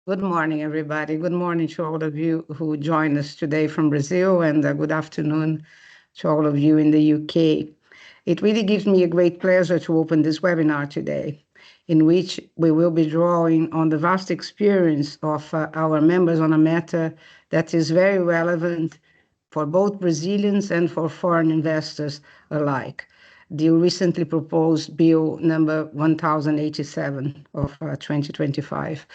Good morning, everybody. Good morning to all of you who joined us today from Brazil, and good afternoon to all of you in the UK. It really gives me a great pleasure to open this webinar today, in which we will be drawing on the vast experience of our members on a matter that is very relevant for both Brazilians and for foreign investors alike. The recently proposed bill number 1087 of 2025,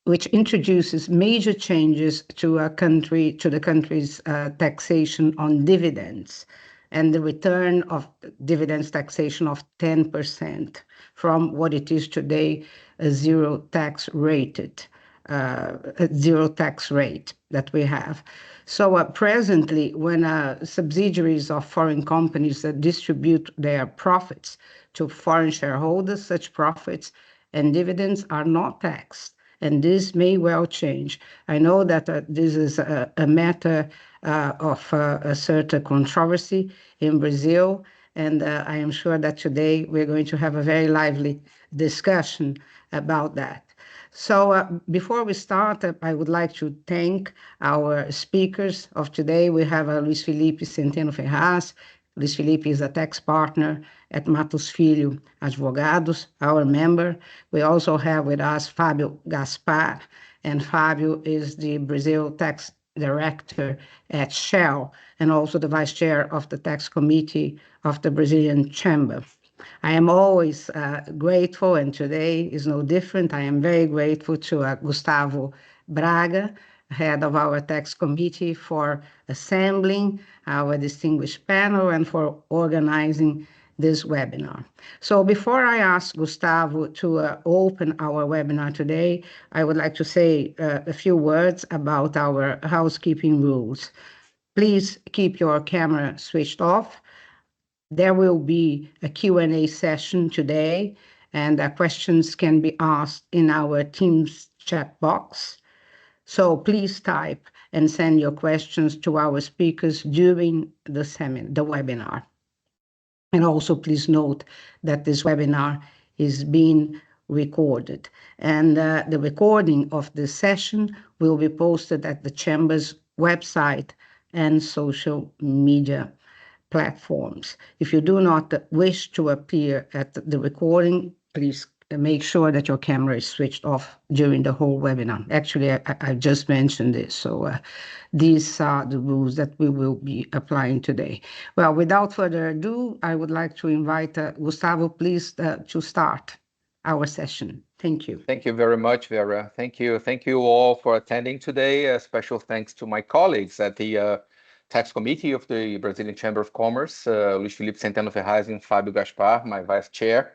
which introduces major changes to the country's taxation on dividends and the return of dividends taxation of 10% from what it is today, a zero tax rate that we have. So presently, when subsidiaries of foreign companies that distribute their profits to foreign shareholders, such profits and dividends are not taxed. And this may well change. I know that this is a matter of a certain controversy in Brazil, and I am sure that today we're going to have a very lively discussion about that. So before we start, I would like to thank our speakers of today. We have Luiz Felipe Centeno Ferraz. Luiz Felipe is a tax partner at Mattos Filho Advogados, our member. We also have with us Fabio Gaspar, and Fabio is the Brazil tax director at Shell and also the vice chair of the tax committee of the Brazilian Chamber. I am always grateful, and today is no different. I am very grateful to Gustavo Braga, head of our tax committee, for assembling our distinguished panel and for organizing this webinar. So before I ask Gustavo to open our webinar today, I would like to say a few words about our housekeeping rules. Please keep your camera switched off. There will be a Q&A session today, and questions can be asked in our Teams chat box. So please type and send your questions to our speakers during the webinar. And also please note that this webinar is being recorded. And the recording of this session will be posted at the Chamber's website and social media platforms. If you do not wish to appear at the recording, please make sure that your camera is switched off during the whole webinar. Actually, I just mentioned this, so these are the rules that we will be applying today. Well, without further ado, I would like to invite Gustavo, please, to start our session. Thank you. Thank you very much, Vera. Thank you all for attending today. A special thanks to my colleagues at the Tax Committee of the Brazilian Chamber of Commerce, Luiz Felipe Centeno Ferraz and Fabio Gaspar, my vice chair.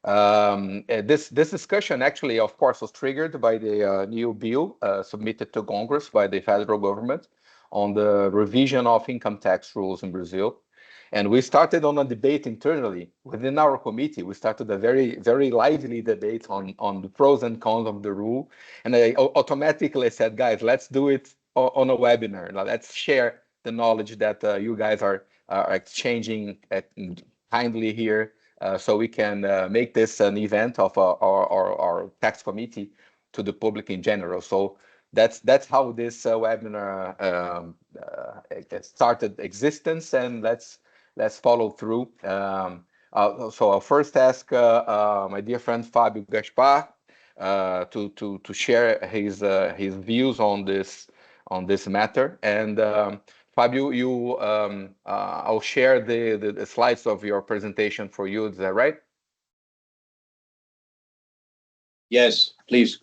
This discussion actually, of course, was triggered by the new bill submitted to Congress by the federal government on the revision of income tax rules in Brazil. And we started on a debate internally within our committee. We started a very, very lively debate on the pros and cons of the rule. And I automatically said, guys, let's do it on a webinar. Now, let's share the knowledge that you guys are exchanging kindly here, so we can make this an event of our tax committee to the public in general. So that's how this webinar started existence, and let's follow through. So I'll first ask my dear friend Fabio Gaspar to share his views on this matter. And Fabio, I'll share the slides of your presentation for you. Is that right? Yes, please.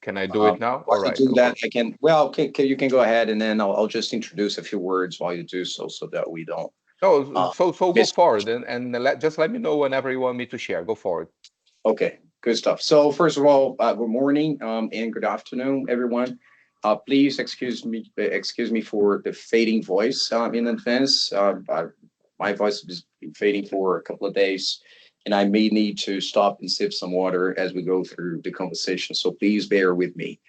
Can I do it now? All right. Do that. I can. Well, okay, you can go ahead, and then I'll just introduce a few words while you do so that we don't. Oh, so go forward and just let me know whenever you want me to share. Go forward. Okay, good stuff. So first of all, good morning and good afternoon, everyone. Please excuse me for the fading voice in advance. My voice has been fading for a couple of days, and I may need to stop and sip some water as we go through the conversation. So please bear with me.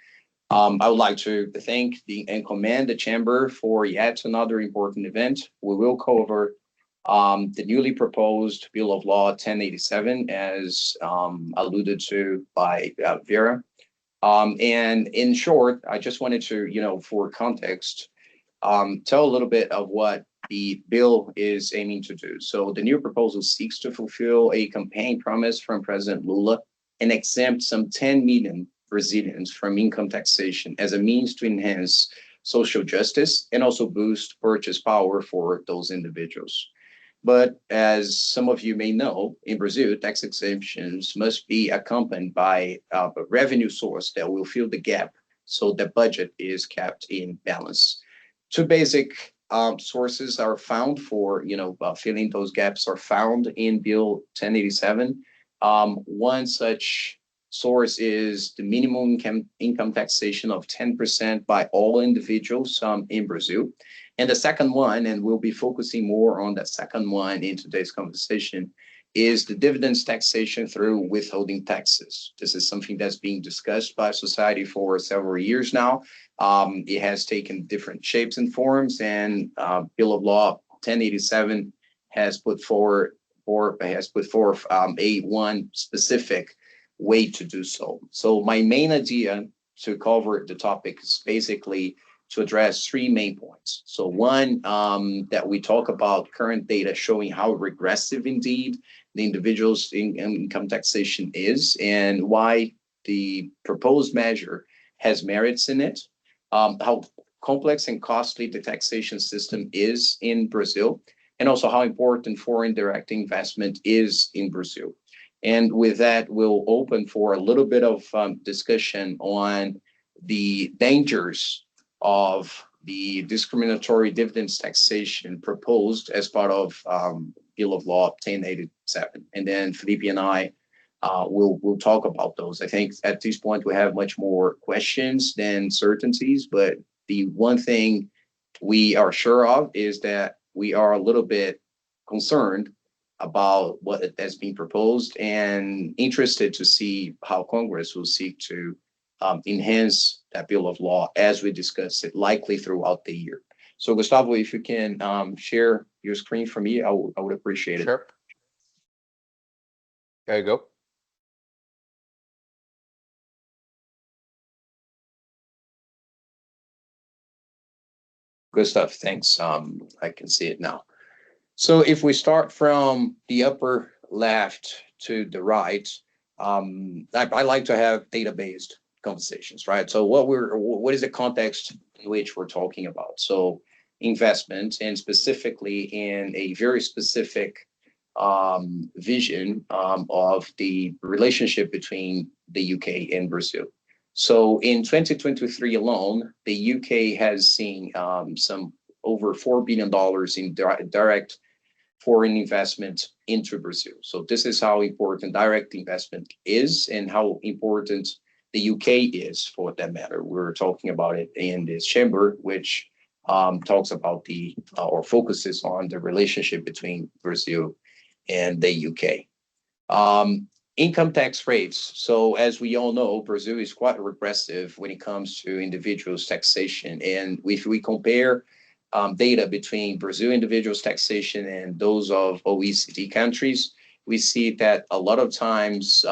I would like to thank and commend the Chamber for yet another important event. We will cover the newly proposed Bill of Law 1087, as alluded to by Vera. And in short, I just wanted to, for context, tell a little bit of what the bill is aiming to do. So the new proposal seeks to fulfill a campaign promise from President Lula and exempt some 10 million Brazilians from income taxation as a means to enhance social justice and also boost purchase power for those individuals. But as some of you may know, in Brazil, tax exemptions must be accompanied by a revenue source that will fill the gap so the budget is kept in balance. Two basic sources are found for, filling those gaps are found in Bill 1087. One such source is the minimum income taxation of 10% by all individuals in Brazil. And the second one, and we'll be focusing more on the second one in today's conversation, is the dividends taxation through withholding taxes. This is something that's being discussed by society for several years now. It has taken different shapes and forms, and Bill of Law 1087 has put forth a one specific way to do so. So my main idea to cover the topic is basically to address three main points. So one, that we talk about current data showing how regressive indeed the individual's income taxation is and why the proposed measure has merits in it, how complex and costly the taxation system is in Brazil, and also how important foreign direct investment is in Brazil. And with that, we'll open for a little bit of discussion on the dangers of the discriminatory dividends taxation proposed as part of Bill of Law 1087. And then Felipe and I will talk about those. I think at this point we have much more questions than certainties, but the one thing we are sure of is that we are a little bit concerned about what has been proposed and interested to see how Congress will seek to enhance that Bill of Law as we discuss it, likely throughout the year. So Gustavo, if you can share your screen for me, I would appreciate it. Sure. There you go. Good stuff, thanks. I can see it now. So if we start from the upper left to the right, I like to have data-based conversations, right? So what is the context in which we're talking about? So investment, and specifically in a very specific vision of the relationship between the UK and Brazil. So in 2023 alone, the UK has seen some over $4 billion in direct foreign investment into Brazil. So this is how important direct investment is and how important the UK is for that matter. We're talking about it in this chamber, which talks about or focuses on the relationship between Brazil and the UK. Income tax rates. So as we all know, Brazil is quite regressive when it comes to individuals' taxation. And if we compare data between Brazil individuals' taxation and those of OECD countries, we see that a lot of times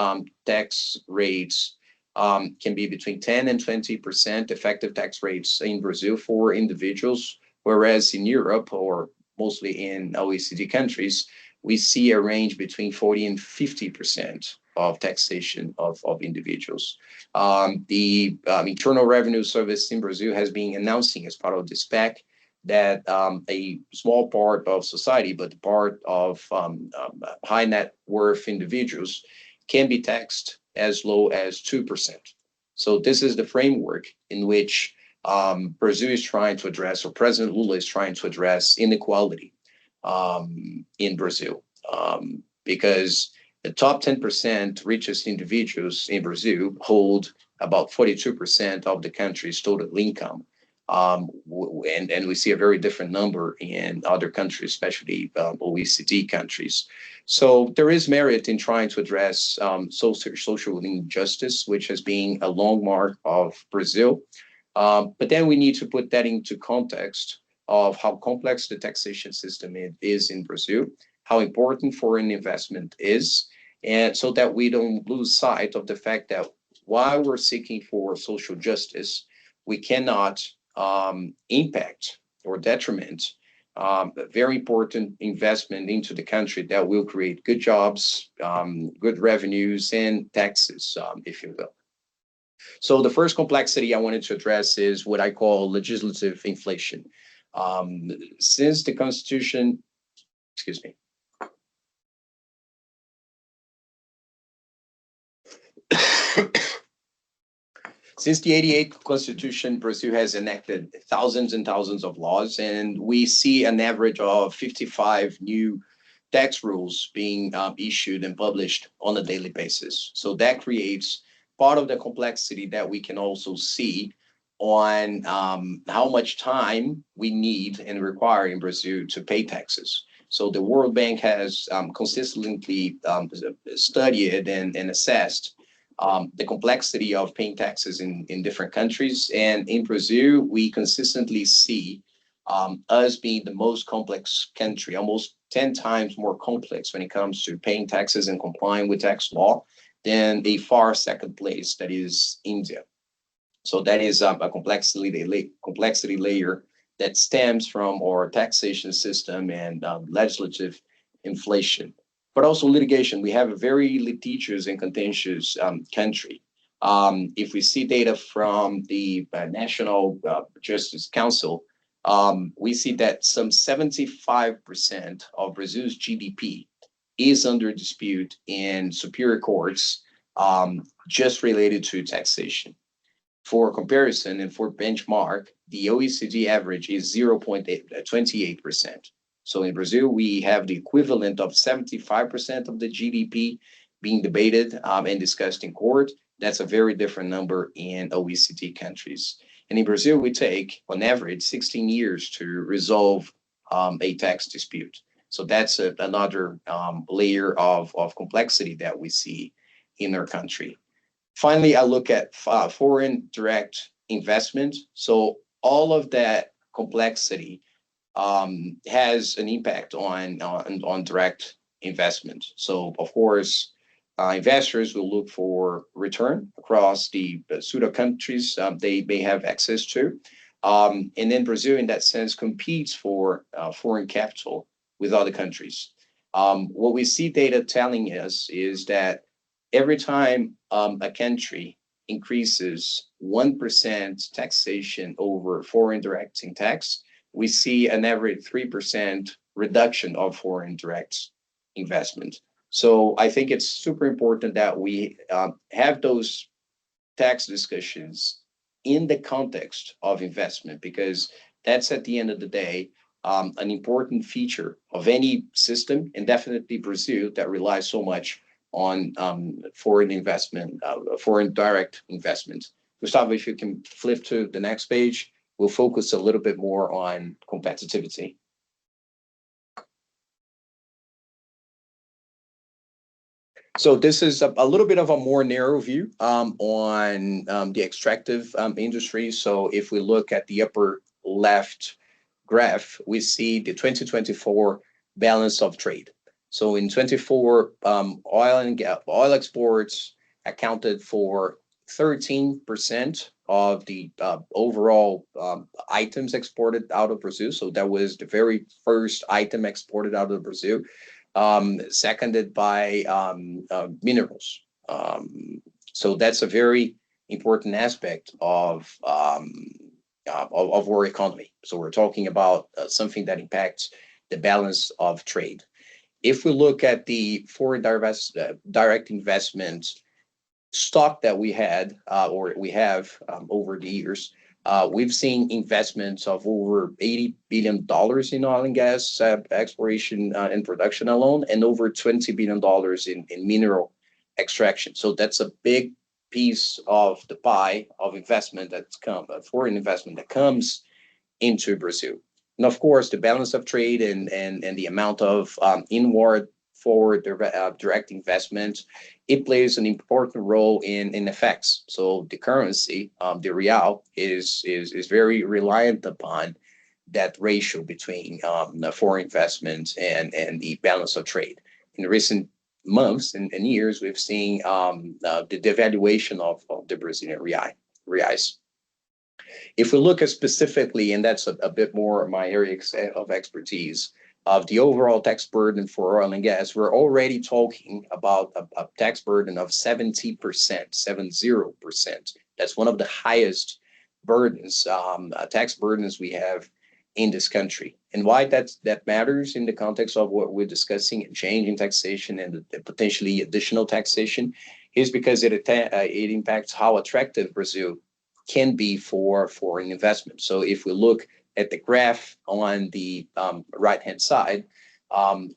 tax rates can be between 10 and 20% effective tax rates in Brazil for individuals, whereas in Europe, or mostly in OECD countries, we see a range between 40 and 50% of taxation of individuals. The Internal Revenue Service in Brazil has been announcing as part of this pack that a small part of society, but part of high net worth individuals can be taxed as low as 2%. So this is the framework in which Brazil is trying to address, or President Lula is trying to address inequality in Brazil, because the top 10% richest individuals in Brazil hold about 42% of the country's total income. And we see a very different number in other countries, especially OECD countries. So there is merit in trying to address social injustice, which has been a long mark of Brazil. But then we need to put that into context of how complex the taxation system is in Brazil, how important foreign investment is, and so that we don't lose sight of the fact that while we're seeking for social justice, we cannot impact or detriment a very important investment into the country that will create good jobs, good revenues, and taxes, if you will. So the first complexity I wanted to address is what I call legislative inflation. Since the Constitution, excuse me. Since the 88 Constitution, Brazil has enacted thousands and thousands of laws, and we see an average of 55 new tax rules being issued and published on a daily basis. So that creates part of the complexity that we can also see on how much time we need and require in Brazil to pay taxes. So the World Bank has consistently studied and assessed the complexity of paying taxes in different countries. And in Brazil, we consistently see us being the most complex country, almost 10 times more complex when it comes to paying taxes and complying with tax law than a far second place, that is India. So that is a complexity layer that stems from our taxation system and legislative inflation, but also litigation. We have a very litigious and contentious country. If we see data from the National Justice Council, we see that some 75% of Brazil's GDP is under dispute in superior courts, just related to taxation. For comparison and for benchmark, the OECD average is 0.28%. So in Brazil, we have the equivalent of 75% of the GDP being debated and discussed in court. That's a very different number in OECD countries. And in Brazil, we take, on average, 16 years to resolve a tax dispute. So that's another layer of complexity that we see in our country. Finally, I look at foreign direct investment. So all of that complexity has an impact on direct investment. So of course, investors will look for return across the suite of countries they may have access to. And then Brazil, in that sense, competes for foreign capital with other countries. What we see data telling us is that every time a country increases 1% taxation over foreign direct tax, we see an average 3% reduction of foreign direct investment. So I think it's super important that we have those tax discussions in the context of investment, because that's, at the end of the day, an important feature of any system, and definitely Brazil, that relies so much on foreign investment, foreign direct investment. Gustavo, if you can flip to the next page, we'll focus a little bit more on competitivity. So this is a little bit of a more narrow view on the extractive industry. So if we look at the upper left graph, we see the 2024 balance of trade. So in 24, oil exports accounted for 13% of the overall items exported out of Brazil. So that was the very first item exported out of Brazil, seconded by minerals. So that's a very important aspect of our economy. So we're talking about something that impacts the balance of trade. If we look at the foreign direct investment stock that we had or we have over the years, we've seen investments of over $80 billion in oil and gas exploration and production alone, and over $20 billion in mineral extraction. So that's a big piece of the pie of investment that's foreign investment that comes into Brazil. And of course, the balance of trade and the amount of inward forward direct investment, it plays an important role in FX. So the currency, the real, is very reliant upon that ratio between foreign investment and the balance of trade. In recent months and years, we've seen the devaluation of the Brazilian reais. If we look at specifically, and that's a bit more my area of expertise, of the overall tax burden for oil and gas, we're already talking about a tax burden of 70%, 70%. That's one of the highest burdens, tax burdens we have in this country. And why that matters in the context of what we're discussing and changing taxation and the potentially additional taxation is because it impacts how attractive Brazil can be for foreign investment. So if we look at the graph on the right-hand side,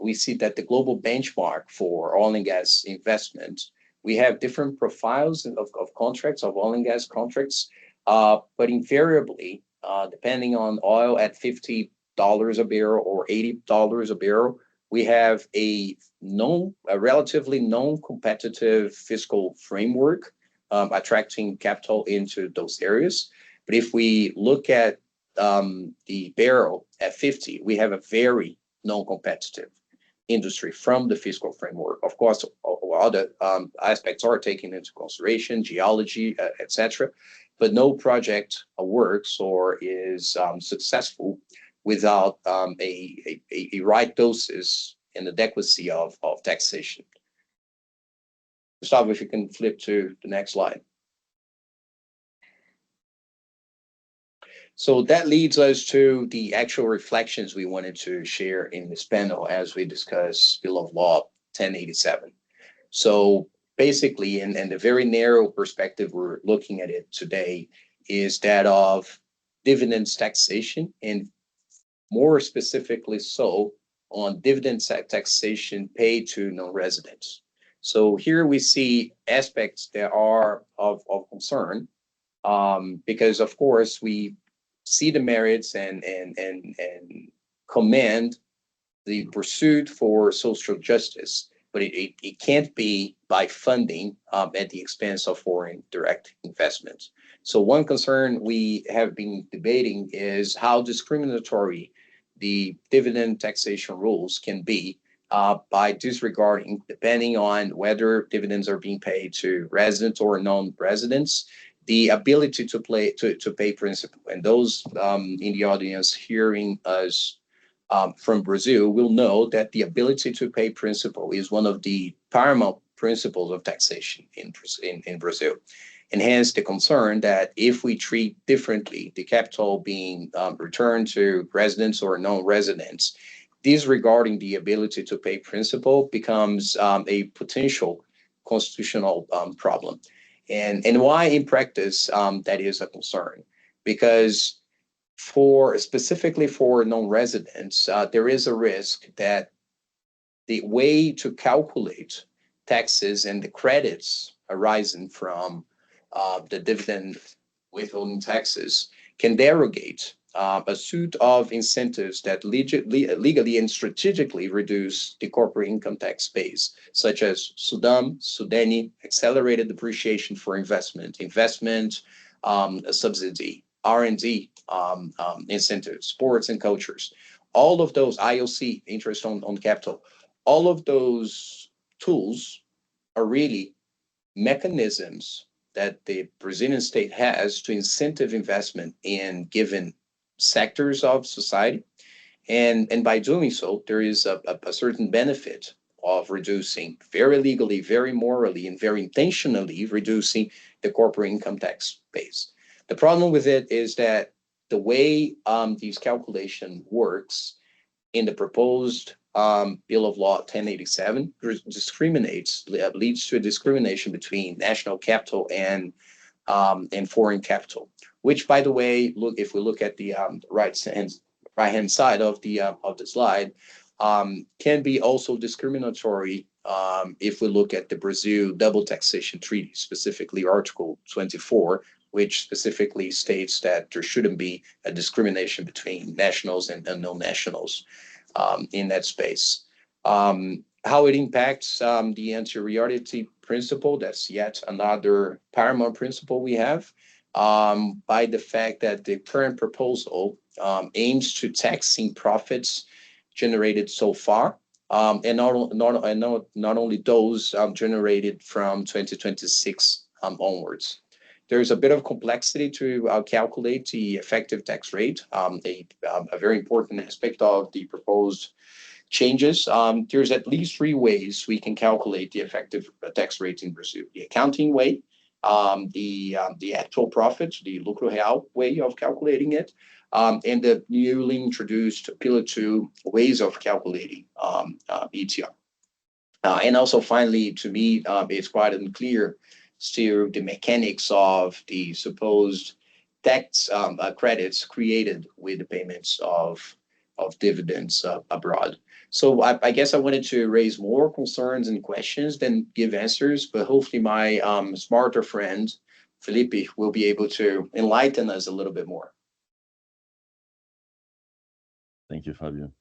we see that the global benchmark for oil and gas investment, we have different profiles of contracts, of oil and gas contracts, but invariably, depending on oil at $50 a barrel or $80 a barrel, we have a relatively non-competitive fiscal framework attracting capital into those areas. But if we look at the barrel at 50, we have a very non-competitive industry from the fiscal framework. Of course, other aspects are taken into consideration, geology, etc. But no project works or is successful without a right doses and adequacy of taxation. Gustavo, if you can flip to the next slide. So that leads us to the actual reflections we wanted to share in this panel as we discuss Bill of Law 1087. So basically, in the very narrow perspective we're looking at it today is that of dividends taxation, and more specifically so on dividend taxation paid to non-residents. So here we see aspects that are of concern because, of course, we see the merits and commend the pursuit for social justice, but it can't be by funding at the expense of foreign direct investments. So one concern we have been debating is how discriminatory the dividend taxation rules can be by disregarding, depending on whether dividends are being paid to residents or non-residents, the ability to pay principal. And those in the audience hearing us from Brazil will know that the ability to pay principal is one of the paramount principles of taxation in Brazil. And hence the concern that if we treat differently the capital being returned to residents or non-residents, disregarding the ability to pay principal becomes a potential constitutional problem. And why in practice that is a concern? Because specifically for non-residents, there is a risk that the way to calculate taxes and the credits arising from the dividend withholding taxes can derogate a suite of incentives that legally and strategically reduce the corporate income tax base, such as SUDANI, accelerated depreciation for investment, subsidy, R&D incentives, sports and cultures, all of those, IOC, interest on capital, all of those tools are really mechanisms that the Brazilian state has to incentive investment in given sectors of society. And by doing so, there is a certain benefit of reducing very legally, very morally, and very intentionally reducing the corporate income tax base. The problem with it is that the way these calculation works in the proposed Bill of Law 1087 leads to a discrimination between national capital and foreign capital, which, by the way, if we look at the right-hand side of the slide, can be also discriminatory if we look at the Brazil double taxation treaty, specifically Article 24, which specifically states that there shouldn't be a discrimination between nationals and non-nationals in that space. How it impacts the anteriority principle, that's yet another paramount principle we have, by the fact that the current proposal aims to taxing profits generated so far and not only those generated from 2026 onwards. There's a bit of complexity to calculate the effective tax rate, a very important aspect of the proposed changes. There's at least three ways we can calculate the effective tax rate in Brazil: the accounting way, the actual profit, the lucro real way of calculating it, and the newly introduced Pillar 2 ways of calculating ETR. And also, finally, to me, it's quite unclear still the mechanics of the supposed tax credits created with the payments of dividends abroad. So I guess I wanted to raise more concerns and questions than give answers, but hopefully my smarter friend, Felipe, will be able to enlighten us a little bit more. Thank you, Fabio.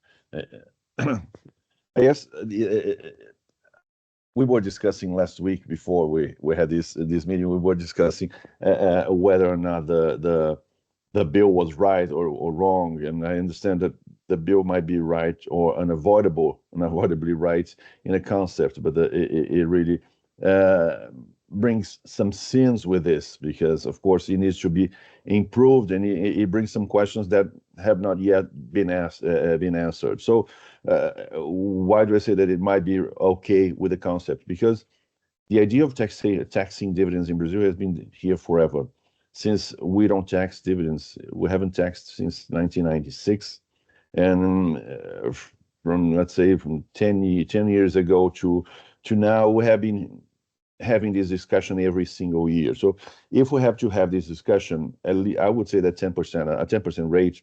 I guess we were discussing last week before we had this meeting. We were discussing whether or not the bill was right or wrong, and I understand that the bill might be right or unavoidably right in a concept, but it really brings some sins with this, because of course it needs to be improved, and it brings some questions that have not yet been answered. So why do I say that it might be okay with the concept? Because the idea of taxing dividends in Brazil has been here forever. Since we don't tax dividends, we haven't taxed since 1996, and from, let's say, from 10 years ago to now, we have been having this discussion every single year. So if we have to have this discussion, at least I would say that a 10% rate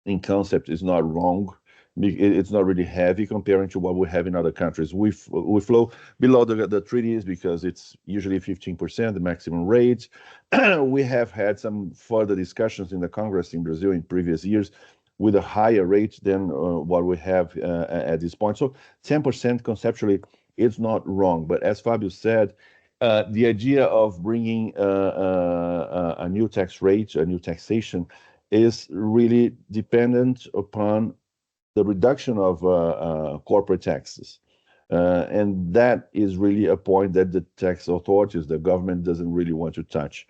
in concept is not wrong. It's not really heavy comparing to what we have in other countries. We flow below the treaties because it's usually 15%, the maximum rate. We have had some further discussions in the Congress in Brazil in previous years with a higher rate than what we have at this point. So 10% conceptually, it's not wrong. But as Fabio said, the idea of bringing a new tax rate, a new taxation, is really dependent upon the reduction of corporate taxes. And that is really a point that the tax authorities, the government, doesn't really want to touch.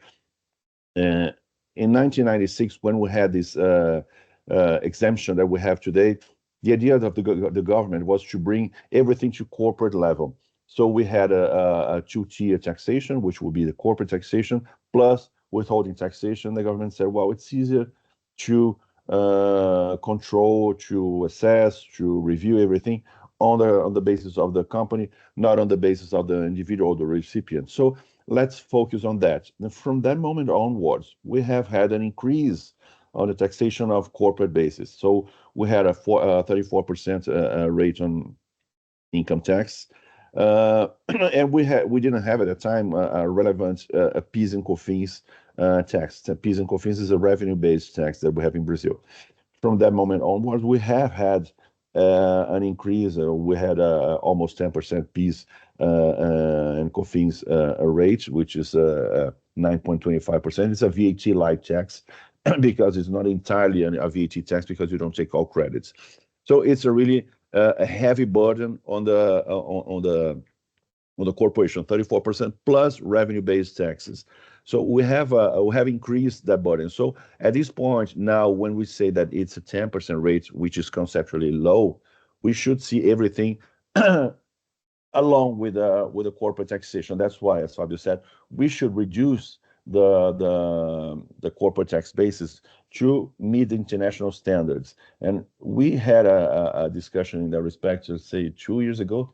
In 1996, when we had this exemption that we have today, the idea of the government was to bring everything to corporate level. So we had a two-tier taxation, which would be the corporate taxation plus withholding taxation. The government said, well, it's easier to control, to assess, to review everything on the basis of the company, not on the basis of the individual or the recipient. So let's focus on that. And from that moment onwards, we have had an increase on the taxation of corporate basis. So we had a 34% rate on income tax. And we didn't have at the time a relevant PIS and COFINS tax. PIS and COFINS is a revenue-based tax that we have in Brazil. From that moment onwards, we have had an increase. We had almost 10% PIS and COFINS rate, which is 9.25%. It's a VAT-like tax because it's not entirely a VAT tax because you don't take all credits. So it's a really a heavy burden on the corporation, 34% plus revenue-based taxes. So we have increased that burden. So at this point now, when we say that it's a 10% rate, which is conceptually low, we should see everything along with the corporate taxation. That's why, as Fabio said, we should reduce the corporate tax basis to meet international standards. And we had a discussion in that respect, let's say 3 years ago,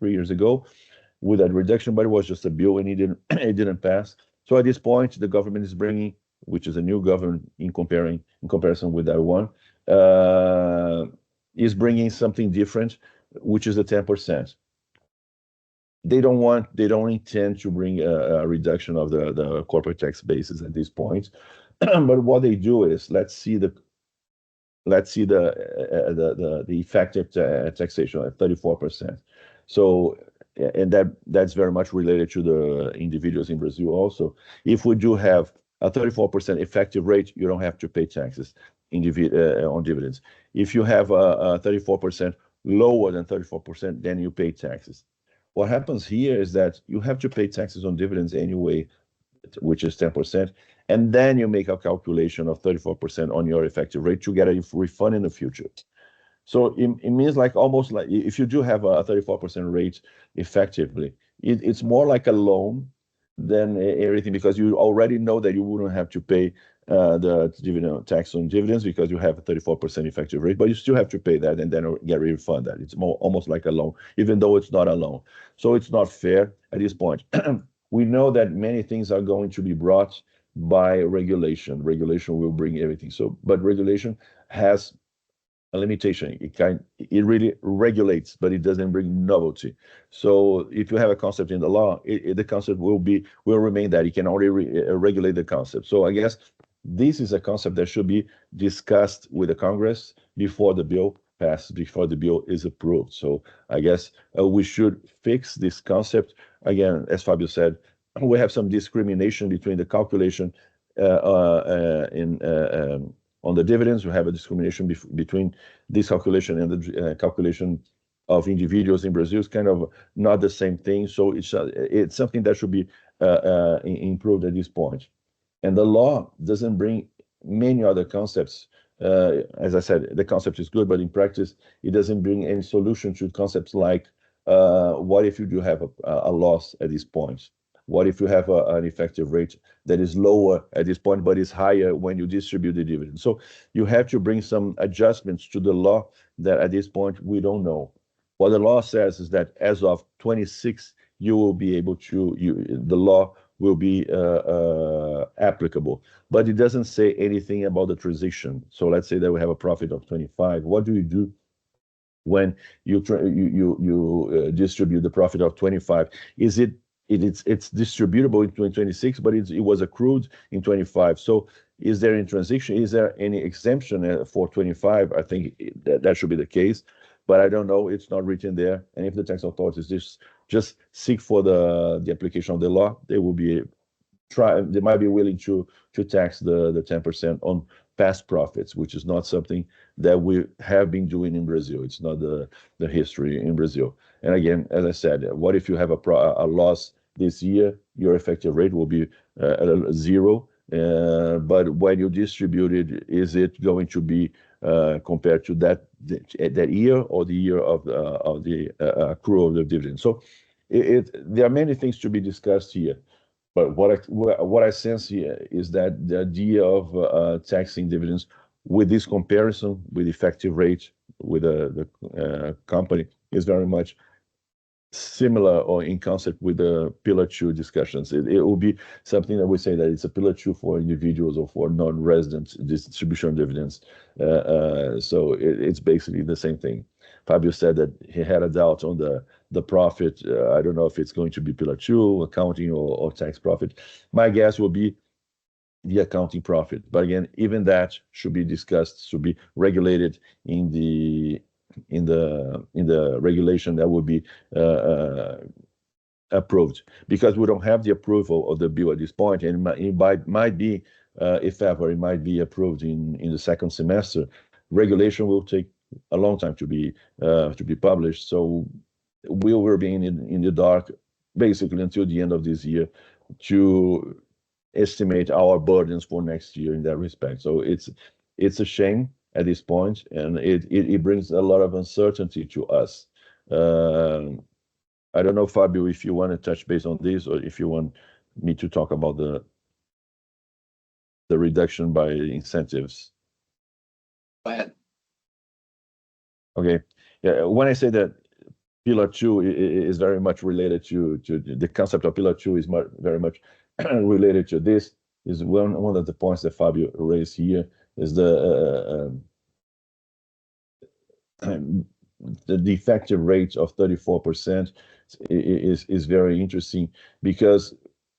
with that reduction, but it was just a bill and it didn't pass. So at this point, the government is bringing, which is a new government in comparison with that one, is bringing something different, which is the 10%. They don't intend to bring a reduction of the corporate tax basis at this point. But what they do is let's see the effective taxation at 34%. So, and that's very much related to the individuals in Brazil also. If we do have a 34% effective rate, you don't have to pay taxes on dividends. If you have a 34% lower than 34%, then you pay taxes. What happens here is that you have to pay taxes on dividends anyway, which is 10%, and then you make a calculation of 34% on your effective rate to get a refund in the future. So it means like almost like if you do have a 34% rate effectively, it's more like a loan than everything, because you already know that you wouldn't have to pay the dividend tax on dividends because you have a 34% effective rate, but you still have to pay that and then get refunded. That it's more almost like a loan, even though it's not a loan. So it's not fair at this point. We know that many things are going to be brought by regulation. Regulation will bring everything. So, but regulation has a limitation. It really regulates, but it doesn't bring novelty. So if you have a concept in the law, the concept will remain that. You can only regulate the concept. So I guess this is a concept that should be discussed with the Congress before the bill passes, before the bill is approved. So I guess we should fix this concept. Again, as Fabio said, we have some discrimination between the calculation on the dividends. We have a discrimination between this calculation and the calculation of individuals in Brazil. It's kind of not the same thing. So it's something that should be improved at this point. And the law doesn't bring many other concepts. As I said, the concept is good, but in practice, it doesn't bring any solution to concepts like what if you do have a loss at this point? What if you have an effective rate that is lower at this point, but is higher when you distribute the dividend? So you have to bring some adjustments to the law that at this point we don't know. What the law says is that as of 26, you will be able to, the law will be applicable, but it doesn't say anything about the transition. So let's say that we have a profit of 25. What do you do when you distribute the profit of 25? It's distributable in 2026, but it was accrued in 25. So is there any transition? Is there any exemption for 25? I think that should be the case, but I don't know. It's not written there. And if the tax authorities just seek for the application of the law, they will be they might be willing to tax the 10% on past profits, which is not something that we have been doing in Brazil. It's not the history in Brazil. And again, as I said, what if you have a loss this year? Your effective rate will be 0. But when you distribute it, is it going to be compared to that year or the year of the accrual of the dividend? So there are many things to be discussed here. But what I sense here is that the idea of taxing dividends with this comparison with effective rate with the company is very much similar or in concept with the Pillar 2 discussions. It will be something that we say that it's a Pillar 2 for individuals or for non-resident distribution of dividends. So it's basically the same thing. Fabio said that he had a doubt on the profit. I don't know if it's going to be Pillar 2, accounting or tax profit. My guess will be the accounting profit. But again, even that should be discussed, should be regulated in the regulation that will be approved, because we don't have the approval of the bill at this point, and it might be, if ever, it might be approved in the second semester. Regulation will take a long time to be published, so we will be in the dark basically until the end of this year to estimate our burdens for next year in that respect. So it's a shame at this point, and it brings a lot of uncertainty to us. I don't know, Fabio, if you want to touch base on this, or if you want me to talk about the reduction by incentives. Go ahead. Okay. Yeah. When I say that Pillar 2 is very much related to the concept of Pillar 2 is very much related to this, is one of the points that Fabio raised here is the effective rate of 34% is very interesting, because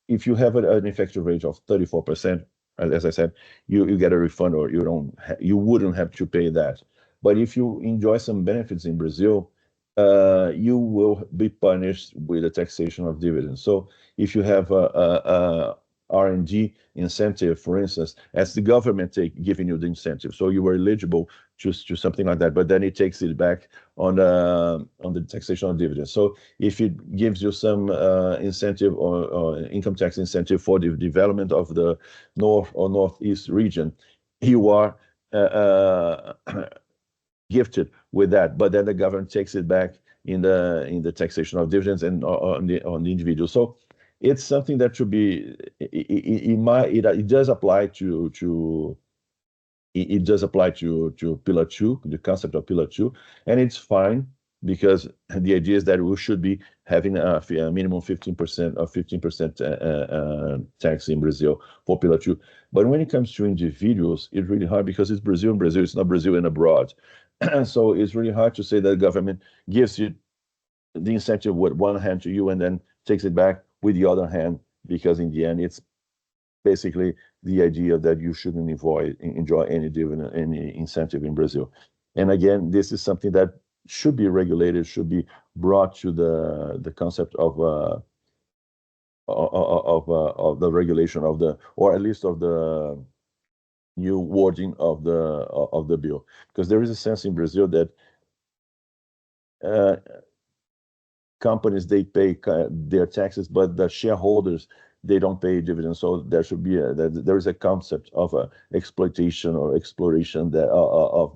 if you have an effective rate of 34%, as I said, you get a refund, or you wouldn't have to pay that. But if you enjoy some benefits in Brazil, you will be punished with the taxation of dividends. So if you have R&D incentive, for instance, as the government giving you the incentive. So you were eligible to something like that, but then it takes it back on the taxation of dividends. So if it gives you some incentive or income tax incentive for the development of the North or Northeast region, you are gifted with that, but then the government takes it back in the taxation of dividends and on the individual. So it's something that should be it does apply to Pillar 2, the concept of Pillar 2, and it's fine because the idea is that we should be having a minimum 15% or 15% tax in Brazil for Pillar 2. But when it comes to individuals, it's really hard because it's Brazil and Brazil, it's not Brazil and abroad. So it's really hard to say that the government gives you the incentive with one hand to you and then takes it back with the other hand, because in the end, it's basically the idea that you shouldn't enjoy any dividend, any incentive in Brazil. And again, this is something that should be regulated, should be brought to the concept of the regulation of the, or at least of the new wording of the bill, because there is a sense in Brazil that companies, they pay their taxes, but the shareholders, they don't pay dividends. So there should be there is a concept of exploitation or exploration that of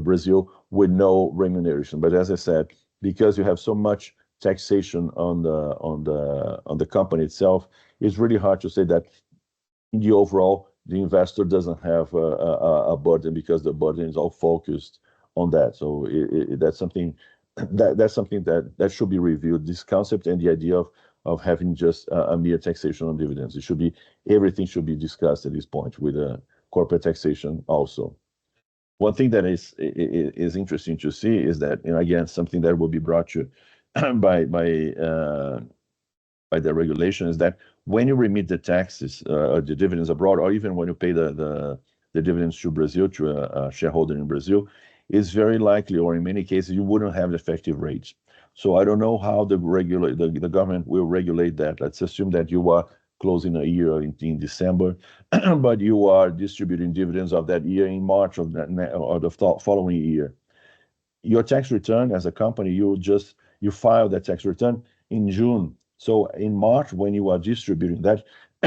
Brazil with no remuneration. But as I said, because you have so much taxation on the company itself, it's really hard to say that in the overall the investor doesn't have a burden, because the burden is all focused on that. So that's something that should be reviewed. This concept and the idea of having just a mere taxation on dividends. It should be, everything should be discussed at this point with corporate taxation also. One thing that is interesting to see is that, and again, something that will be brought to by the regulation, is that when you remit the taxes, the dividends abroad, or even when you pay the dividends to Brazil, to a shareholder in Brazil, it's very likely, or in many cases, you wouldn't have the effective rates. So I don't know how the government will regulate that. Let's assume that you are closing a year in December, but you are distributing dividends of that year in March of the following year. Your tax return as a company, you file that tax return in June. So in March, when you are distributing that,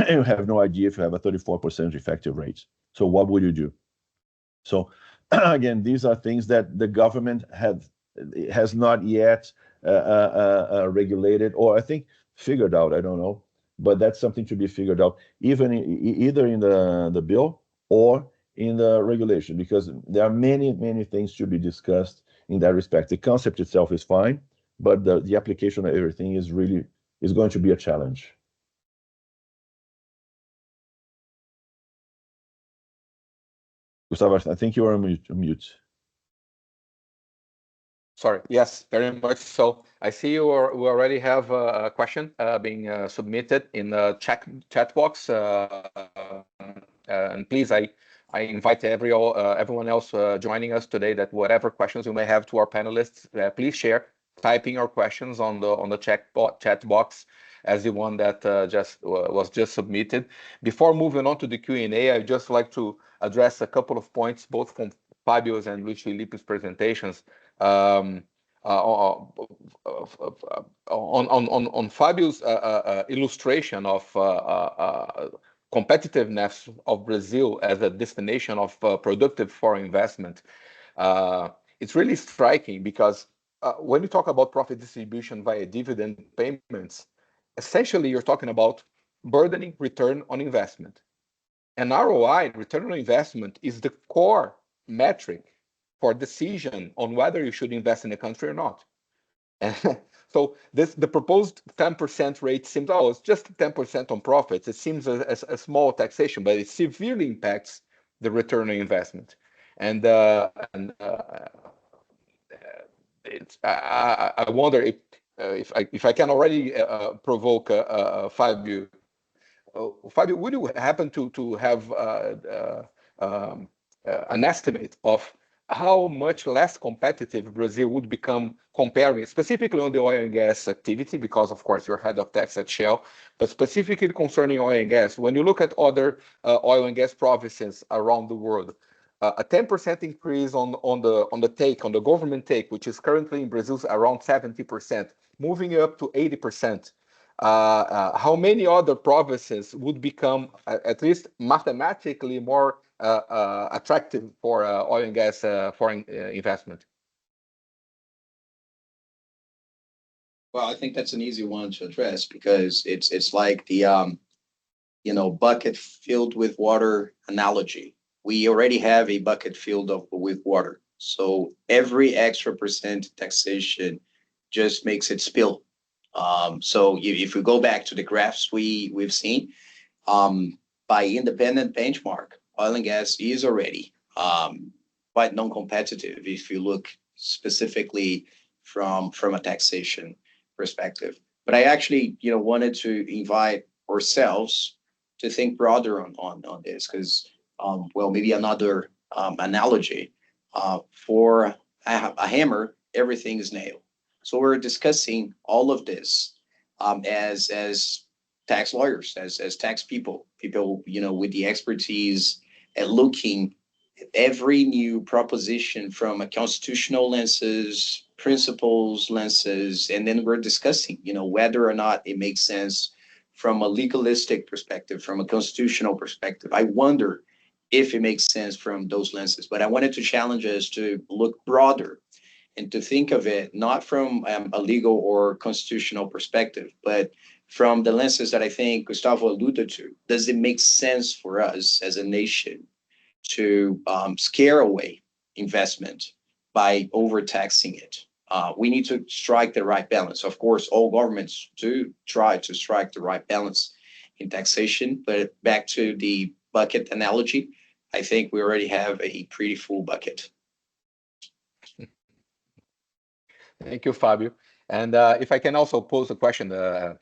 you have no idea if you have a 34% effective rate. So what would you do? So again, these are things that the government has not yet regulated, or I think figured out. I don't know, but that's something to be figured out, either in the bill or in the regulation, because there are many things to be discussed in that respect. The concept itself is fine, but the application of everything is going to be a challenge. Gustavo, I think you are on mute. Sorry. Yes, very much so. I see we already have a question being submitted in the chat box. And please, I invite everyone else joining us today, that whatever questions you may have to our panelists, please share, typing your questions on the chat box, as the one that was just submitted. Before moving on to the Q&A, I'd just like to address a couple of points, both from Fabio's and Luiz Felipe's presentations. On Fabio's illustration of competitiveness of Brazil as a destination of productive foreign investment, it's really striking, because when you talk about profit distribution via dividend payments, essentially you're talking about burdening return on investment. And ROI, return on investment, is the core metric for decision on whether you should invest in a country or not. And so the proposed 10% rate seems, it's just 10% on profits. It seems a small taxation, but it severely impacts the return on investment. And I wonder if I can already provoke Fabio. Fabio, would you happen to have an estimate of how much less competitive Brazil would become comparing, specifically on the oil and gas activity, because of course you're head of tax at Shell, but specifically concerning oil and gas. When you look at other oil and gas provinces around the world, a 10% increase on the government take, which is currently in Brazil around 70%, moving up to 80%. How many other provinces would become at least mathematically more attractive for oil and gas foreign investment? Well, I think that's an easy one to address because it's like the bucket filled with water analogy. We already have a bucket filled with water, so every extra percent taxation just makes it spill. So if we go back to the graphs we've seen, by independent benchmark, oil and gas is already quite non-competitive if you look specifically from a taxation perspective. But I actually, wanted to invite ourselves to think broader on this because, well, maybe another analogy for a hammer, everything is nailed. So we're discussing all of this as tax lawyers, as tax people, with the expertise at looking at every new proposition from a constitutional lenses, principles lenses, and then we're discussing, whether or not it makes sense from a legalistic perspective, from a constitutional perspective. I wonder if it makes sense from those lenses, but I wanted to challenge us to look broader and to think of it not from a legal or constitutional perspective, but from the lenses that I think Gustavo alluded to. Does it make sense for us as a nation to scare away investment by overtaxing it? We need to strike the right balance. Of course, all governments do try to strike the right balance in taxation, but back to the bucket analogy, I think we already have a pretty full bucket. Thank you, Fabio. And if I can also pose a question,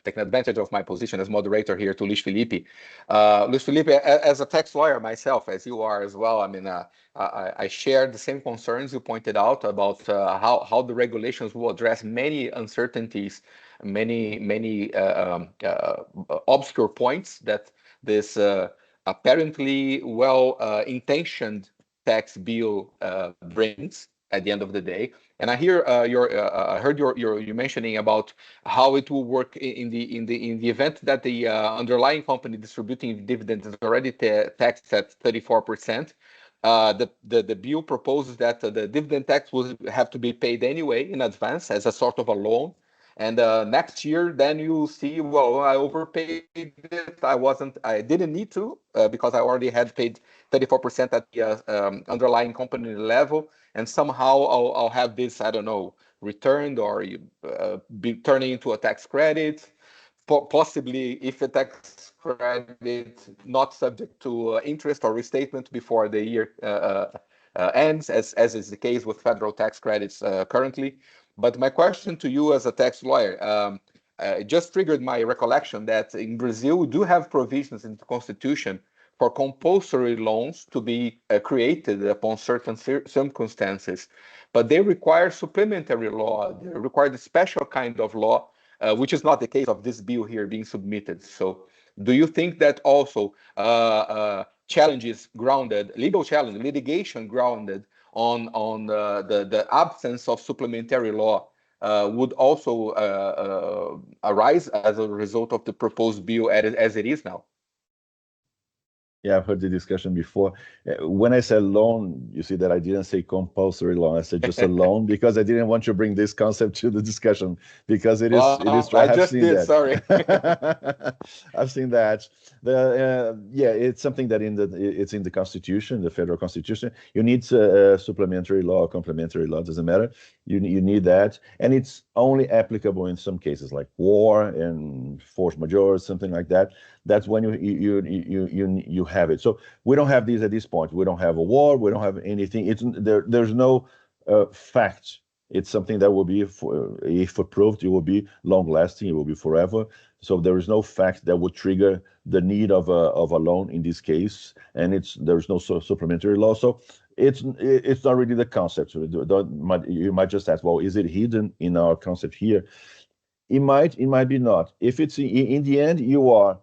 taking advantage of my position as moderator here to Luiz Felipe. Luiz Felipe, as a tax lawyer myself, as you are as well, I mean, I share the same concerns you pointed out about how the regulations will address many uncertainties, many obscure points that this apparently well-intentioned tax bill brings at the end of the day. And I heard you mentioning about how it will work in the event that the underlying company distributing dividends is already taxed at 34%. The bill proposes that the dividend tax will have to be paid anyway in advance as a sort of a loan. And next year, then you see, well, I overpaid it. I didn't need to because I already had paid 34% at the underlying company level. And somehow I'll have this, I don't know, returned or be turning into a tax credit. Possibly if a tax credit not subject to interest or restatement before the year ends, as is the case with federal tax credits currently. But my question to you as a tax lawyer, it just triggered my recollection that in Brazil, we do have provisions in the Constitution for compulsory loans to be created upon certain circumstances, but they require supplementary law. They require the special kind of law, which is not the case of this bill here being submitted. So do you think that also challenges grounded, legal challenge, litigation grounded on the absence of supplementary law would also arise as a result of the proposed bill as it is now? Yeah, I've heard the discussion before. When I said loan, you see that I didn't say compulsory loan. I said just a loan because I didn't want to bring this concept to the discussion because it is. It is. I just did. That. Sorry, I've seen that. Yeah, it's something that it's in the Constitution, the federal Constitution. You need supplementary law, complementary law. Doesn't matter. You need that, and it's only applicable in some cases like war and force majeure, something like that. That's when you have it. So we don't have these at this point. We don't have a war. We don't have anything. There's no fact. It's something that will be, if approved, it will be long lasting. It will be forever. So there is no fact that would trigger the need of a loan in this case, and there's no supplementary law. So it's not really the concept. So you might just ask, well, is it hidden in our concept here? It might be not. If it's in the end, you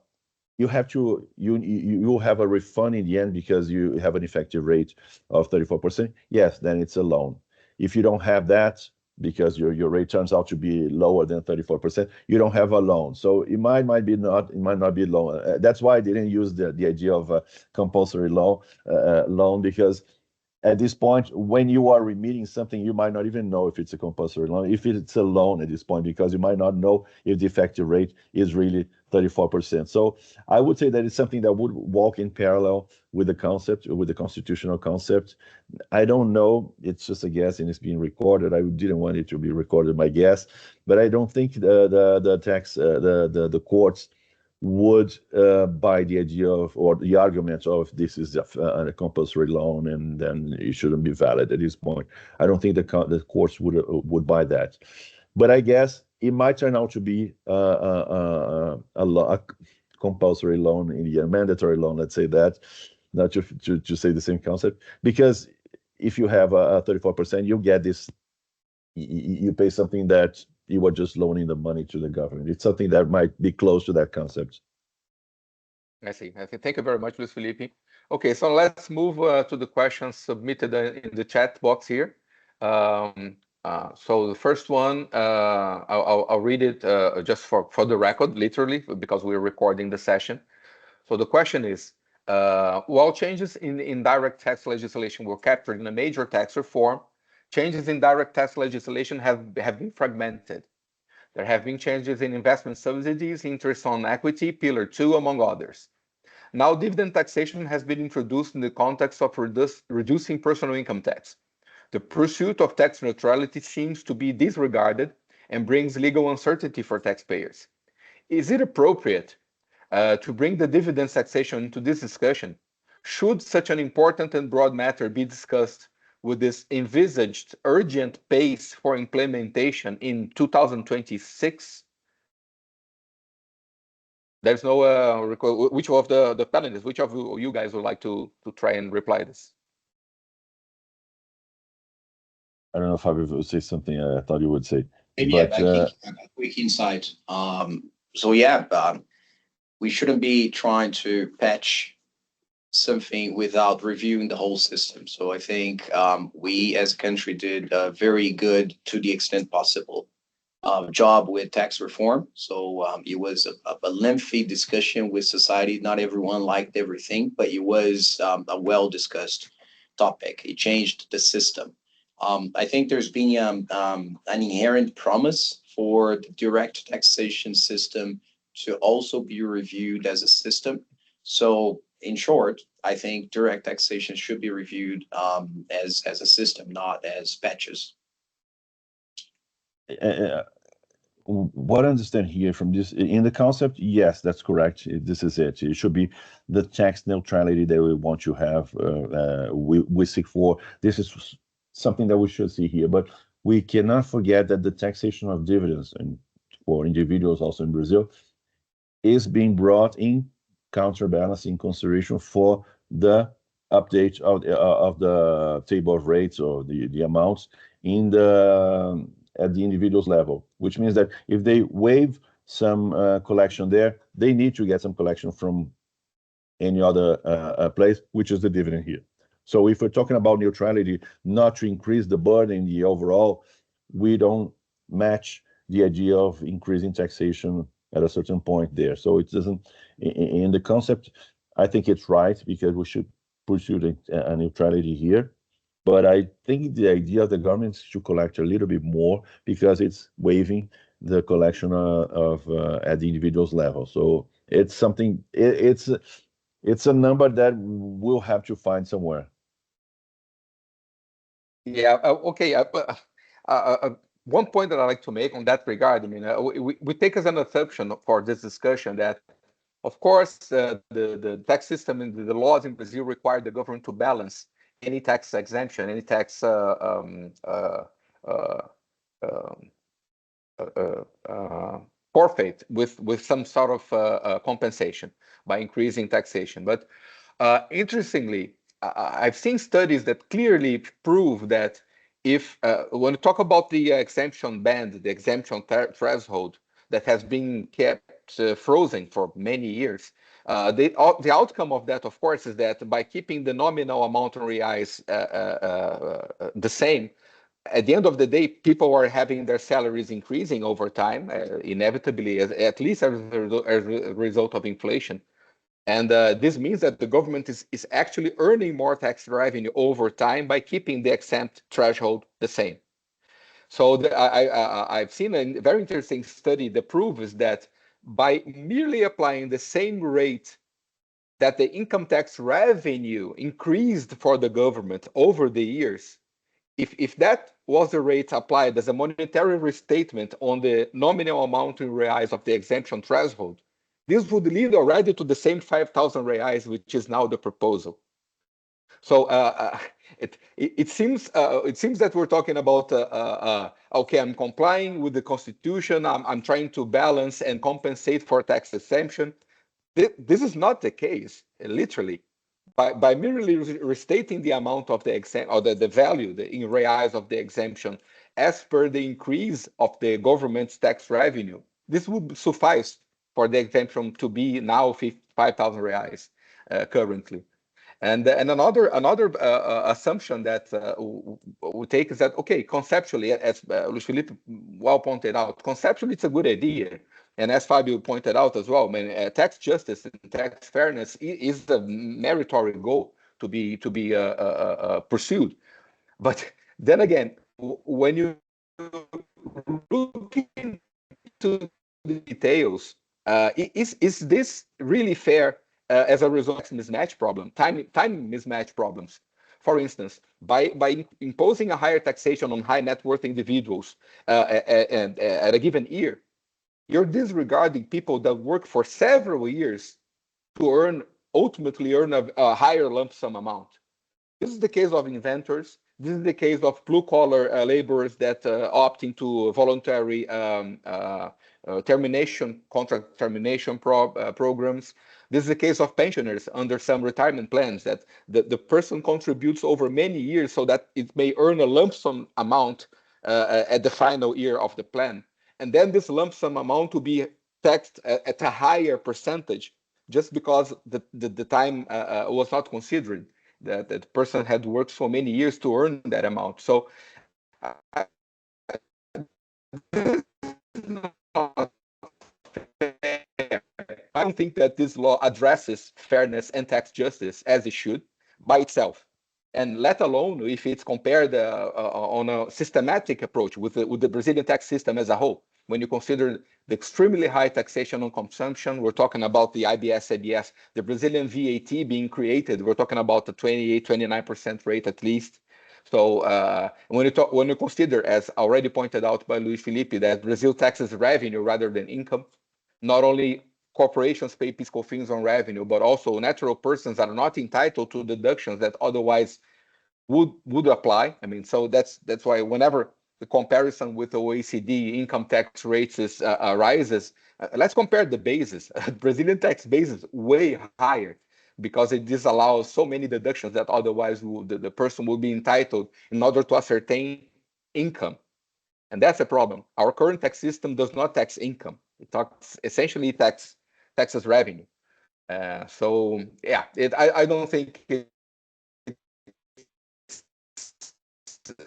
have a refund in the end because you have an effective rate of 34%. Yes, then it's a loan. If you don't have that, because your rate turns out to be lower than 34%, you don't have a loan. So it might not be a loan. That's why I didn't use the idea of a compulsory loan, because at this point, when you are remitting something, you might not even know if it's a compulsory loan, if it's a loan at this point, because you might not know if the effective rate is really 34%. So I would say that it's something that would walk in parallel with the concept, with the constitutional concept. I don't know. It's just a guess, and it's being recorded. I didn't want it to be recorded, my guess, but I don't think the courts would buy the idea of, or the argument of, this is a compulsory loan and then it shouldn't be valid at this point. I don't think the courts would buy that. But I guess it might turn out to be a compulsory loan in the mandatory loan, let's say that, not to say the same concept, because if you have a 34%, you get this, you pay something that you are just loaning the money to the government. It's something that might be close to that concept. I see. Thank you very much, Luiz Felipe. Okay, so let's move to the questions submitted in the chat box here. So the first one, I'll read it just for the record, literally, because we're recording the session. So the question is, while changes in indirect tax legislation were captured in a major tax reform, changes in direct tax legislation have been fragmented. There have been changes in investment subsidies, interest on equity, Pillar 2, among others. Now, dividend taxation has been introduced in the context of reducing personal income tax. The pursuit of tax neutrality seems to be disregarded and brings legal uncertainty for taxpayers. Is it appropriate to bring the dividend taxation into this discussion? Should such an important and broad matter be discussed with this envisaged urgent pace for implementation in 2026? There's no which of the panelists, which of you guys would like to try and reply this? I don't know if Fabio would say something I thought you would say. Maybe a quick insight. We shouldn't be trying to patch something without reviewing the whole system. So I think we as a country did a very good, to the extent possible, job with tax reform. So it was a lengthy discussion with society. Not everyone liked everything, but it was a well-discussed topic. It changed the system. I think there's been an inherent promise for the direct taxation system to also be reviewed as a system. So in short, I think direct taxation should be reviewed as a system, not as patches. What I understand here from this, in the concept, yes, that's correct. This is it. It should be the tax neutrality that we want to have. We seek for. This is something that we should see here, but we cannot forget that the taxation of dividends, and for individuals also in Brazil, is being brought in counterbalancing consideration for the update of the table of rates, or the amounts in at the individual's level, which means that if they waive some collection there, they need to get some collection from any other place, which is the dividend here. So if we're talking about neutrality, not to increase the burden in the overall, we don't match the idea of increasing taxation at a certain point there. So it doesn't, in the concept, I think it's right, because we should pursue a neutrality here. But I think the idea of the government is to collect a little bit more, because it's waiving the collection of at the individual's level. So it's something, it's a number that we'll have to find somewhere. Yeah, okay. One point that I like to make on that regard, I mean, we take as an assumption for this discussion that, of course, the tax system and the laws in Brazil require the government to balance any tax exemption, any tax forfeit with some sort of compensation by increasing taxation. But interestingly, I've seen studies that clearly prove that if when we talk about the exemption band, the exemption threshold that has been kept frozen for many years, the outcome of that, of course, is that by keeping the nominal amount in reais the same, at the end of the day, people are having their salaries increasing over time, inevitably, at least as a result of inflation. And this means that the government is actually earning more tax revenue over time by keeping the exempt threshold the same. So I've seen a very interesting study that proves that by merely applying the same rate that the income tax revenue increased for the government over the years, if that was the rate applied as a monetary restatement on the nominal amount in reais of the exemption threshold, this would lead already to the same 5,000 reais, which is now the proposal. So it seems that we're talking about okay, I'm complying with the Constitution. I'm trying to balance and compensate for tax exemption. This is not the case, literally. By merely restating the amount of the exemption or the value in reais of the exemption as per the increase of the government's tax revenue, this would suffice for the exemption to be now 5,000 reais currently. And another assumption that we take is that, okay, conceptually, as Luiz Felipe well pointed out, conceptually it's a good idea. And as Fabio pointed out as well, I mean, tax justice and tax fairness is a meritorious goal to be pursued. But then again, when you look into the details, is this really fair as a result of mismatch problem, time mismatch problems? For instance, by imposing a higher taxation on high net worth individuals at a given year, you're disregarding people that work for several years to ultimately earn a higher lump sum amount. This is the case of inventors. This is the case of blue-collar laborers that opt into voluntary contract termination programs. This is the case of pensioners under some retirement plans that the person contributes over many years so that it may earn a lump sum amount at the final year of the plan. And then this lump sum amount will be taxed at a higher percentage just because the time was not considered, that the person had worked so many years to earn that amount. So I don't think that this law addresses fairness and tax justice as it should by itself, and let alone if it's compared on a systematic approach with the Brazilian tax system as a whole. When you consider the extremely high taxation on consumption, we're talking about the IBS, ABS, the Brazilian VAT being created, we're talking about the 28, 29% rate at least. So when you consider, as already pointed out by Luiz Felipe, that Brazil taxes revenue rather than income, not only corporations pay fiscal fees on revenue, but also natural persons are not entitled to deductions that otherwise would apply. I mean, so that's why whenever the comparison with the OECD income tax rates arises, let's compare the basis. Brazilian tax basis way higher because it disallows so many deductions that otherwise the person will be entitled in order to ascertain income. And that's a problem. Our current tax system does not tax income. It essentially taxes revenue. So yeah, I don't think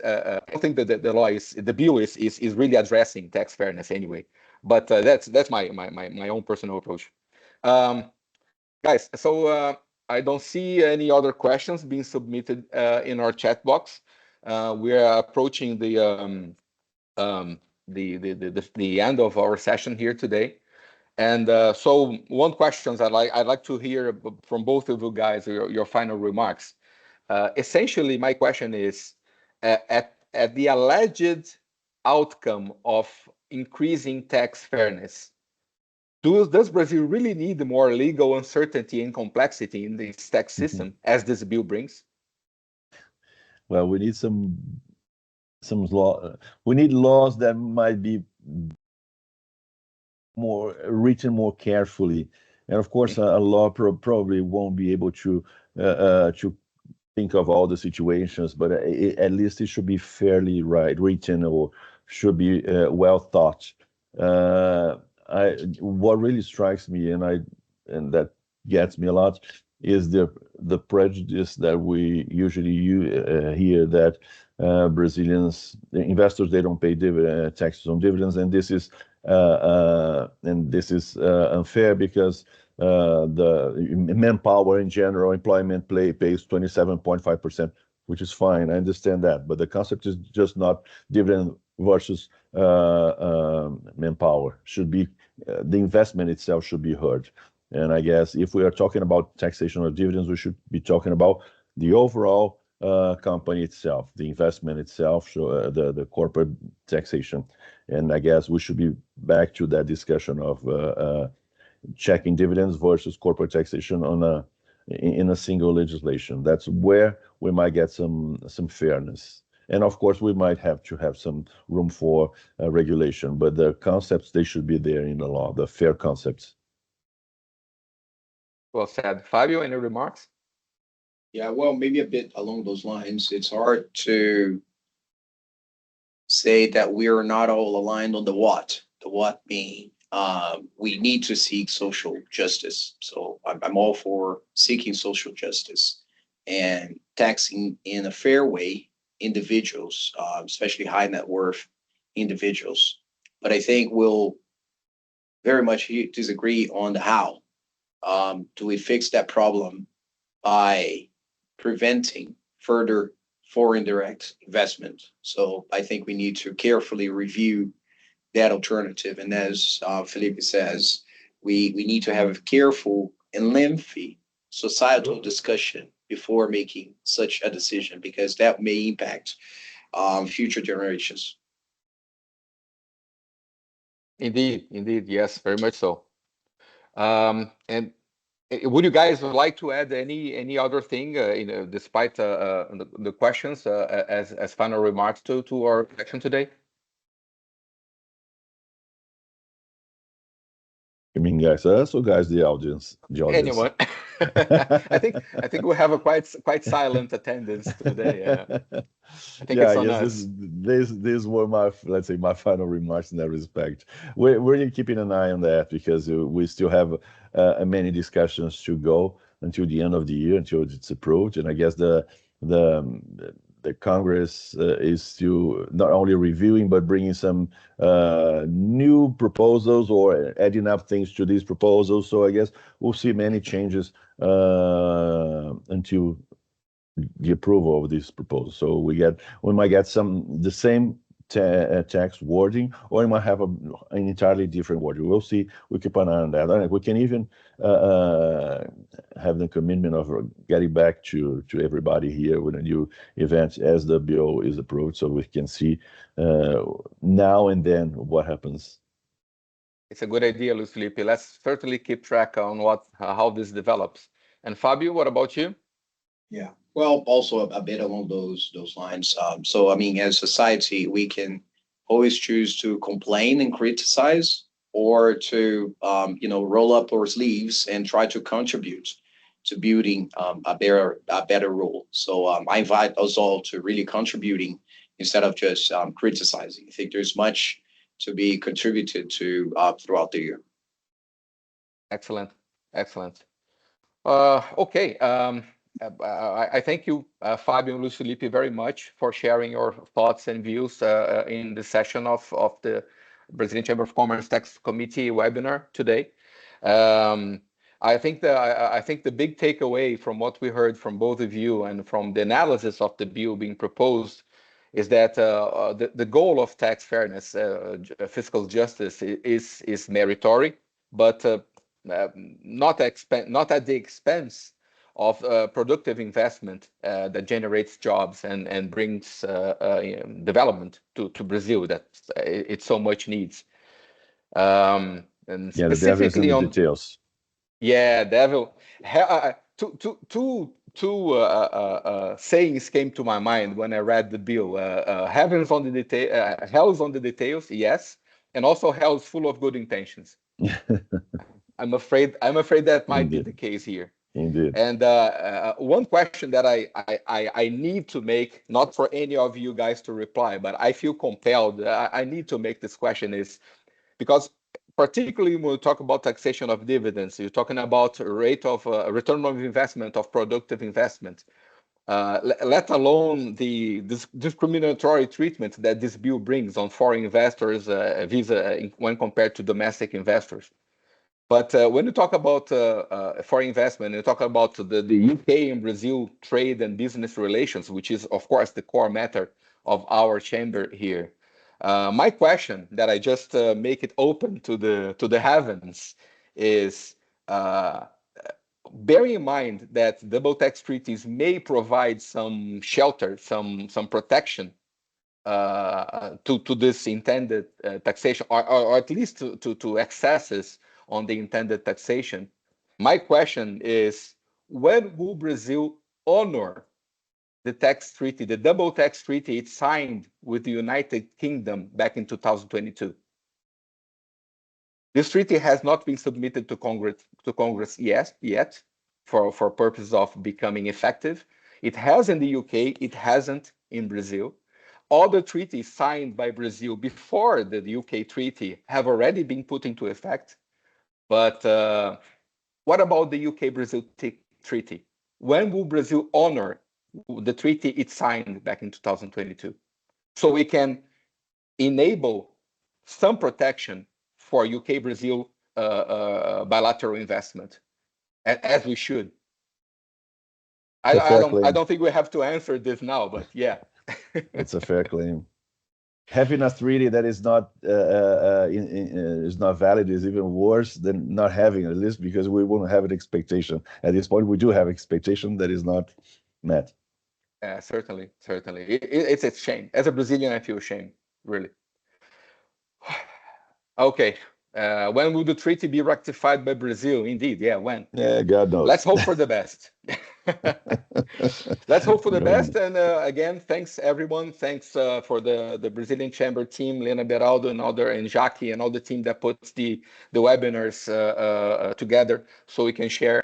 I don't think that the bill is really addressing tax fairness anyway. But that's my own personal approach. Guys, so I don't see any other questions being submitted in our chat box. We are approaching the end of our session here today. And so one question I'd like to hear from both of you guys, your final remarks. Essentially, my question is, at the alleged outcome of increasing tax fairness, does Brazil really need more legal uncertainty and complexity in this tax system as this bill brings? Well, we need some law. We need laws that might be written more carefully. And of course, a law probably won't be able to think of all the situations, but at least it should be fairly written, or should be well thought. What really strikes me, and that gets me a lot, is the prejudice that we usually hear, that Brazilians, the investors, they don't pay taxes on dividends, and this is unfair because the manpower in general, employment pays 27.5%, which is fine. I understand that, but the concept is just not dividend versus manpower. Should be the investment itself should be heard. And I guess if we are talking about taxation of dividends, we should be talking about the overall company itself, the investment itself, so the corporate taxation. And I guess we should be back to that discussion of checking dividends versus corporate taxation in a single legislation. That's where we might get some fairness. And of course, we might have to have some room for regulation, but the concepts, they should be there in the law, the fair concepts. Well said. Fabio, any remarks? Yeah, well, maybe a bit along those lines. It's hard to say that we are not all aligned on the what. The what being we need to seek social justice. So I'm all for seeking social justice and taxing in a fair way individuals, especially high net worth individuals. But I think we'll very much disagree on the how. Do we fix that problem by preventing further foreign direct investment? So I think we need to carefully review that alternative. And as Felipe says, we need to have a careful and lengthy societal discussion before making such a decision, because that may impact future generations. Indeed, yes, very much so. And would you guys like to add any other thing, despite the questions, as final remarks to our section today? You mean guys, us or guys, the audience? Anyone? I think we have a quite silent attendance today. I think it's on us. These were my, let's say, my final remarks in that respect. We're really keeping an eye on that, because we still have many discussions to go until the end of the year, until it's approved. And I guess the Congress is still not only reviewing, but bringing some new proposals or adding up things to these proposals. So I guess we'll see many changes until the approval of this proposal. So we might get the same tax wording, or we might have an entirely different wording. We'll see. We keep an eye on that. We can even have the commitment of getting back to everybody here with a new event as the bill is approved, so we can see now and then what happens. It's a good idea, Luiz Felipe. Let's certainly keep track on how this develops. And Fabio, what about you? Yeah, well, also a bit along those lines. So, I mean, as society, we can always choose to complain and criticize, or to, roll up our sleeves and try to contribute to building a better rule. So I invite us all to really contributing instead of just criticizing. I think there's much to be contributed to throughout the year. Excellent. Okay. I thank you, Fabio and Luiz Felipe, very much for sharing your thoughts and views in the session of the Brazilian Chamber of Commerce Tax Committee webinar today. I think the big takeaway from what we heard from both of you and from the analysis of the bill being proposed is that the goal of tax fairness, fiscal justice, is meritory, but not at the expense of productive investment that generates jobs and brings development to Brazil that it so much needs. And yeah, the devil is in the details. Yeah, devil. Two sayings came to my mind when I read the bill. Heaven's on the detail, hell's on the details, yes, and also hell's full of good intentions. I'm afraid that might be Indeed. the case here. Indeed. And one question that I need to make, not for any of you guys to reply, but I feel compelled, I need to make this question, is because particularly when we talk about taxation of dividends, you're talking about a rate of return on investment of productive investment, let alone the discriminatory treatment that this bill brings on foreign investors when compared to domestic investors. But when you talk about foreign investment, you talk about the UK and Brazil trade and business relations, which is, of course, the core matter of our chamber here. My question that I just make it open to the heavens is, bear in mind that double tax treaties may provide some shelter, some protection to this intended taxation, or at least to excesses on the intended taxation. My question is, when will Brazil honor the tax treaty, the double tax treaty it signed with the United Kingdom back in 2022? This treaty has not been submitted to Congress yet for purposes of becoming effective. It has in the UK, it hasn't in Brazil. All the treaties signed by Brazil before the UK treaty have already been put into effect. But what about the UK-Brazil treaty? When will Brazil honor the treaty it signed back in 2022? So we can enable some protection for UK-Brazil bilateral investment, as we should. I don't think we have to answer this now, but yeah. It's a fair claim. Having a treaty that is not valid is even worse than not having, at least because we won't have an expectation. At this point, we do have expectation that is not met. Certainly. It's a shame. As a Brazilian, I feel shame, really. Okay. When will the treaty be ratified by Brazil? Indeed, yeah, when? Yeah, God knows. Let's hope for the best. Let's hope for the best. And again, thanks everyone. Thanks for the Brazilian Chamber team, Lena Beraldo and Jackie and all the team that puts the webinars together so we can share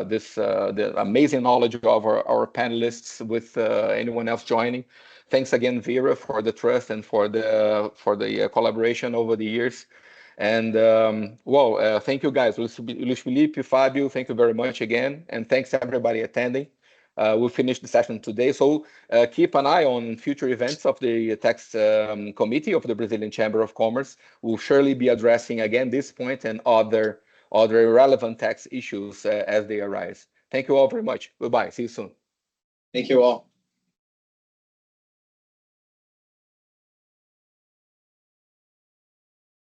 the amazing knowledge of our panelists with anyone else joining. Thanks again, Vera, for the trust and for the collaboration over the years. And thank you guys. Luiz Felipe, Fabio, thank you very much again. And thanks everybody attending. We'll finish the session today. So keep an eye on future events of the Tax Committee of the Brazilian Chamber of Commerce. We'll surely be addressing again this point and other relevant tax issues as they arise. Thank you all very much. Goodbye. See you soon. Thank you all.